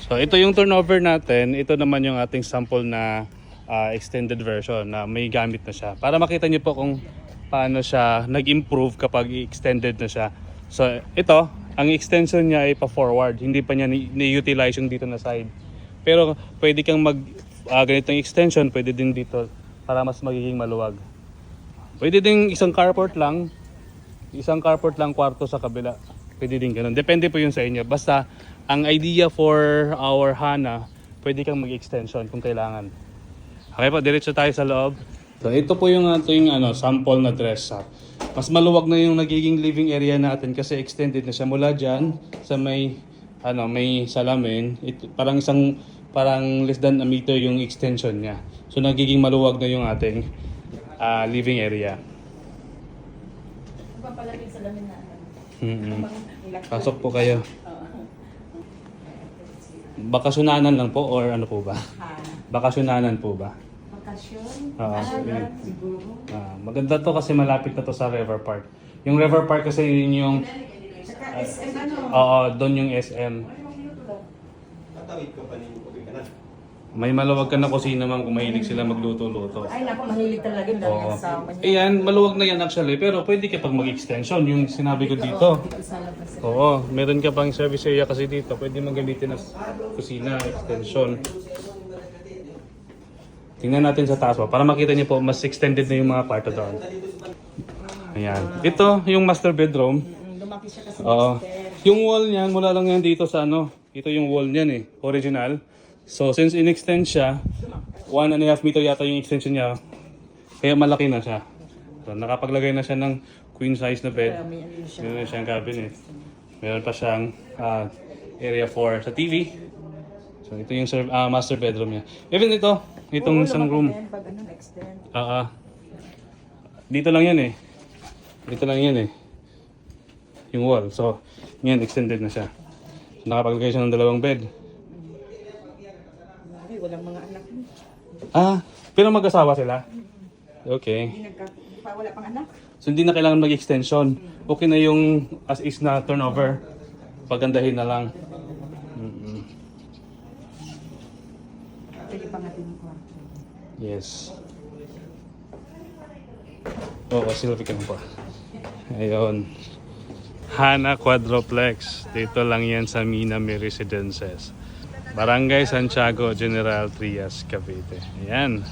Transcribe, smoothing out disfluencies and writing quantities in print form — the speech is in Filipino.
So ito yung turnover natin. Ito naman yung ating sample na extended version na may gamit na siya. Para makita niyo po kung paano siya nag-improve kapag extended na siya. So ito, ang extension niya ay pa-forward. Hindi pa niya ni-utilize yung dito na side. Pero pwede kang ganitong extension, pwede din dito para mas magiging maluwag. Pwede din isang carport lang kwarto sa kabila. Pwede din ganun. Depende po yun sa inyo. Basta ang idea for our Hana, pwede kang mag-extension kung kailangan. Okay po, diretso tayo sa loob. So ito po yung ating sample na dress up. Mas maluwag na yung nagiging living area natin kasi extended na siya mula dyan sa may salamin. Parang less than a meter yung extension niya. So nagiging maluwag na yung ating living area. Papalagay sa lamin na. Pasok po kayo. Bakasyonanan lang po or ano po ba? Bakasyonanan po ba? Bakasyon? Siguro. Maganda to kasi malapit na to sa River Park. Yung River Park kasi yun yung SM ano? oo, doon yung SM. Tatawid ka pa ninyo ko ka na. May maluwag ka na kusina ma'am kung mahilig sila magluto-luto. Ay naku, mahilig talaga yung dami Oo. kasama niya. Ayan, maluwag na yan actually, pero pwede ka pag mag-extension, yung sinabi ko dito. Dito sa labas. Oo, meron ka pang service area kasi dito, pwede mong gamitin as kusina, extension. Tingnan natin sa taas po, para makita niyo po, mas extended na yung mga kwarto doon. Ayan. Ito, yung master bedroom. Lumaki siya kasi Oo. master. Yung wall niyan, mula lang yan dito sa ito yung wall niyan original. So since in-extend siya, 1.5 meter yata yung extension niya, kaya malaki na siya. So nakapaglagay na siya ng queen size na bed. May ano siya. Meron na siyang cabinet. Meron pa siyang area for sa TV. So ito yung master bedroom niya. Even itong isang room. Pag ano, extend. Dito lang yan Dito lang yan yung wall. So yan, extended na siya. So, nakapaglagay siya ng 2 bed. Ay, walang mga anak mo. Pero mag-asawa sila? Okay. Wala pang anak. So hindi na kailangan mag-extension. Okay na yung as is na turnover. Pagandahin na lang. Pwede pa nga din yung kwarto. Yes. Oo, silvi ka pa. Ayun. Hana Quadroplex. Dito lang yan sa Minami Residences. Barangay Santiago, General Trias, Cavite. Ayan.